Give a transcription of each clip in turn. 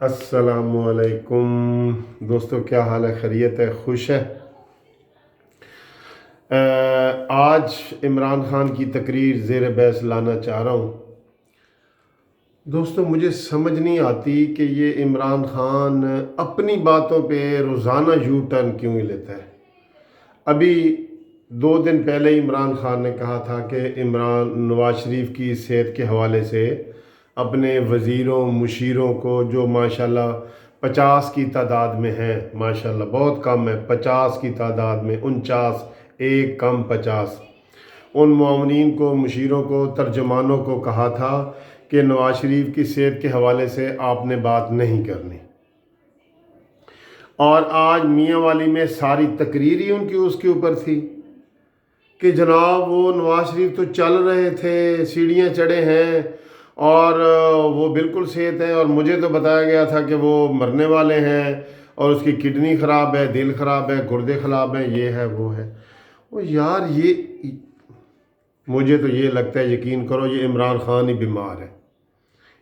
अस्सलामुअलैकुम दोस्तों, क्या हाल है? खैरियत है? खुश है? आज इमरान खान की तकरीर ज़ेर बहस लाना चाह रहा हूँ। दोस्तों, मुझे समझ नहीं आती कि ये इमरान खान अपनी बातों पे रोज़ाना यू टर्न क्यों ही लेता है। अभी 2 दिन पहले इमरान खान ने कहा था कि इमरान नवाज शरीफ की सेहत के हवाले से अपने वज़ीरों मुशीरों को, जो माशाल्लाह 50 की तादाद में हैं, माशाल्लाह बहुत कम है, 50 की तादाद में 49, एक कम 50, उन मुआवनीन को, मुशीरों को, तर्जमानों को कहा था कि नवाज शरीफ की सेहत के हवाले से आपने बात नहीं करनी। और आज मियाँ वाली में सारी तकरीर ही उनकी उसके ऊपर थी कि जनाब वो नवाज शरीफ तो चल रहे थे, सीढ़ियाँ चढ़े हैं और वो बिल्कुल सेहत है, और मुझे तो बताया गया था कि वो मरने वाले हैं और उसकी किडनी ख़राब है, दिल ख़राब है, गुर्दे ख़राब हैं, ये है वो है। वो यार, ये मुझे तो ये लगता है, यकीन करो, ये इमरान खान ही बीमार है।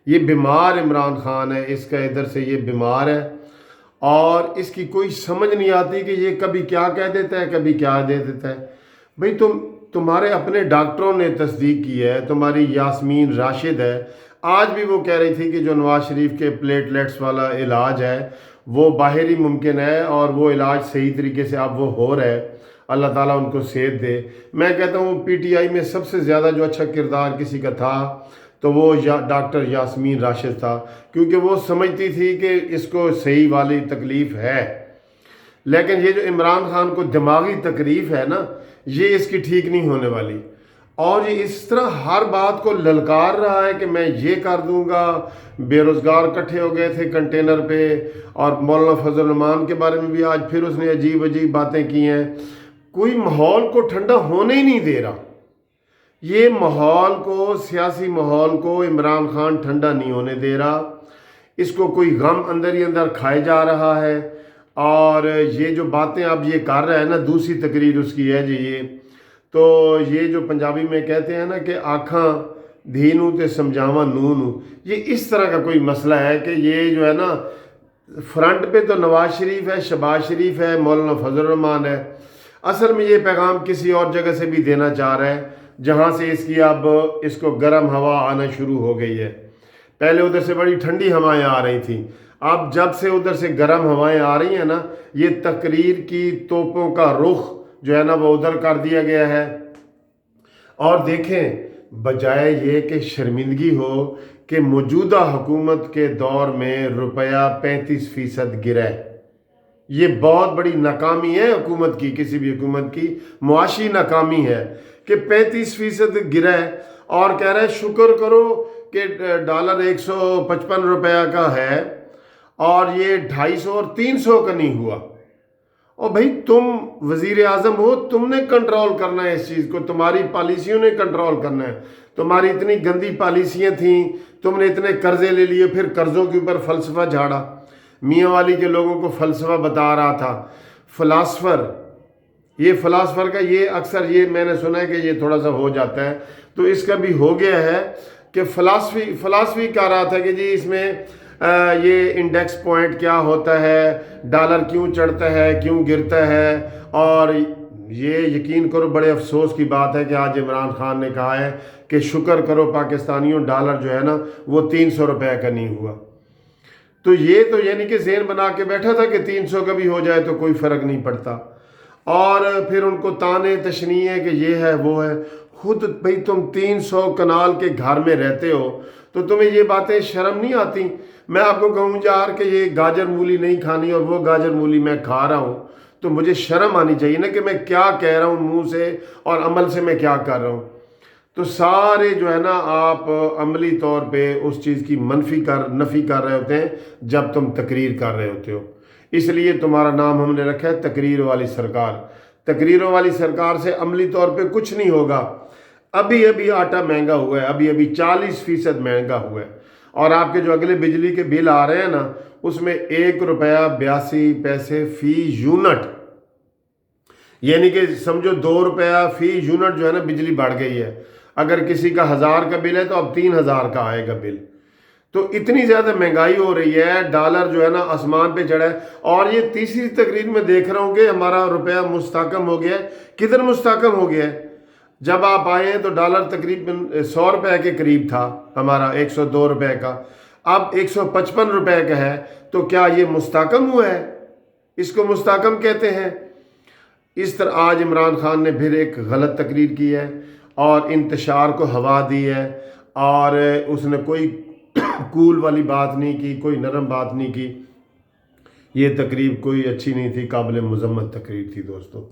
ये बीमार इमरान खान है, इसका इधर से ये बीमार है और इसकी कोई समझ नहीं आती कि ये कभी क्या कह देता है, कभी क्या दे देता है। भाई तुम्हारे अपने डॉक्टरों ने तस्दीक की है, तुम्हारी यास्मीन राशिद है, आज भी वो कह रही थी कि जो नवाज शरीफ के प्लेटलेट्स वाला इलाज है वो बाहर ही मुमकिन है और वो इलाज सही तरीके से अब वो हो रहा है। अल्लाह ताला उनको सेहत दे। मैं कहता हूँ पीटीआई में सबसे ज़्यादा जो अच्छा किरदार किसी का था तो वो डॉक्टर यास्मीन राशिद था, क्योंकि वो समझती थी कि इसको सही वाली तकलीफ़ है। लेकिन ये जो इमरान खान को दिमागी तकलीफ़ है ना, ये इसकी ठीक नहीं होने वाली। और ये इस तरह हर बात को ललकार रहा है कि मैं ये कर दूंगा। बेरोज़गार इकट्ठे हो गए थे कंटेनर पे, और मौलाना फजल रहमान के बारे में भी आज फिर उसने अजीब अजीब बातें की हैं। कोई माहौल को ठंडा होने ही नहीं दे रहा। ये माहौल को, सियासी माहौल को इमरान खान ठंडा नहीं होने दे रहा। इसको कोई गम अंदर ही अंदर खाए जा रहा है। और ये जो बातें अब ये कर रहा है ना, दूसरी तकरीर उसकी है जी ये, तो ये जो पंजाबी में कहते हैं ना कि आँखां धी नू ते समझावा नू नू, ये इस तरह का कोई मसला है कि ये जो है ना, फ्रंट पे तो नवाज शरीफ है, शहबाज शरीफ है, मौलाना फजल रहमान है। असल में ये पैगाम किसी और जगह से भी देना चाह रहा है, जहाँ से इसकी अब इसको गर्म हवा आना शुरू हो गई है। पहले उधर से बड़ी ठंडी हवाएं आ रही थी, अब जब से उधर से गर्म हवाएं आ रही हैं ना, ये तकरीर की तोपों का रुख जो है ना वो उधर कर दिया गया है। और देखें, बजाय ये कि शर्मिंदगी हो कि मौजूदा हुकूमत के दौर में रुपया 35% गिरा है। ये बहुत बड़ी नाकामी है हुकूमत की, किसी भी हुकूमत की मुआशी नाकामी है कि 35% गिरा है। और कह रहा है शुक्र करो कि डॉलर 155 रुपया का है और ये 250 और 300 का नहीं हुआ। और भाई, तुम वजीर आज़म हो, तुमने कंट्रोल करना है इस चीज़ को, तुम्हारी पॉलिसियों ने कंट्रोल करना है। तुम्हारी इतनी गंदी पॉलिसियाँ थी, तुमने इतने कर्जे ले लिए, फिर कर्जों के ऊपर फ़लसफ़ा झाड़ा। मियाँ वाली के लोगों को फ़लसफ़ा बता रहा था, फ़िलासफ़र। ये फ़िलासफ़र का ये अक्सर ये मैंने सुना है कि ये थोड़ा सा हो जाता है, तो इसका भी हो गया है कि फ़िलासफ़ी कह रहा था कि जी इसमें ये इंडेक्स पॉइंट क्या होता है, डॉलर क्यों चढ़ता है, क्यों गिरता है। और ये यकीन करो, बड़े अफसोस की बात है कि आज इमरान खान ने कहा है कि शुक्र करो पाकिस्तानियों, डॉलर जो है ना वो 300 रुपये का नहीं हुआ। तो ये तो यानी कि ज़हन बना के बैठा था कि 300 का भी हो जाए तो कोई फ़र्क नहीं पड़ता। और फिर उनको ताने तशनी है कि ये है वो है। खुद भाई तुम 300 कनाल के घर में रहते हो तो तुम्हें ये बातें शर्म नहीं आती? मैं आपको कहूँ यार कि ये गाजर मूली नहीं खानी और वो गाजर मूली मैं खा रहा हूँ, तो मुझे शर्म आनी चाहिए ना कि मैं क्या कह रहा हूँ मुंह से और अमल से मैं क्या कर रहा हूँ। तो सारे जो है ना, आप अमली तौर पे उस चीज़ की नफ़ी कर रहे होते हैं जब तुम तकरीर कर रहे होते हो। इसलिए तुम्हारा नाम हमने रखा है तकरीर वाली सरकार। तकरीरों वाली सरकार से अमली तौर पे कुछ नहीं होगा। अभी अभी आटा महंगा हुआ है, अभी अभी 40% महंगा हुआ है। और आपके जो अगले बिजली के बिल आ रहे हैं ना, उसमें 1 रुपया 82 पैसे फी यूनिट, यानी कि समझो 2 रुपया फी यूनिट जो है ना बिजली बढ़ गई है। अगर किसी का 1000 का बिल है तो अब 3000 का आएगा बिल। تو اتنی زیادہ مہنگائی ہو رہی ہے، ڈالر جو ہے نا آسمان پہ چڑھا ہے، اور یہ تیسری تقریر میں دیکھ رہا ہوں کہ ہمارا روپیہ مستحکم ہو گیا ہے۔ کدھر مستحکم ہو گیا ہے؟ جب آپ آئے ہیں تو ڈالر تقریباً 100 روپے کے قریب تھا ہمارا، 102 روپے کا، اب 155 روپے کا ہے، تو کیا یہ مستحکم ہوا ہے؟ اس کو مستحکم کہتے ہیں۔ اس طرح آج عمران خان نے پھر ایک غلط تقریر کی ہے اور انتشار کو ہوا دی ہے، اور اس نے کوئی کول والی بات نہیں کی، کوئی نرم بات نہیں کی۔ یہ تقریر کوئی اچھی نہیں تھی، قابل مذمت تقریر تھی دوستو۔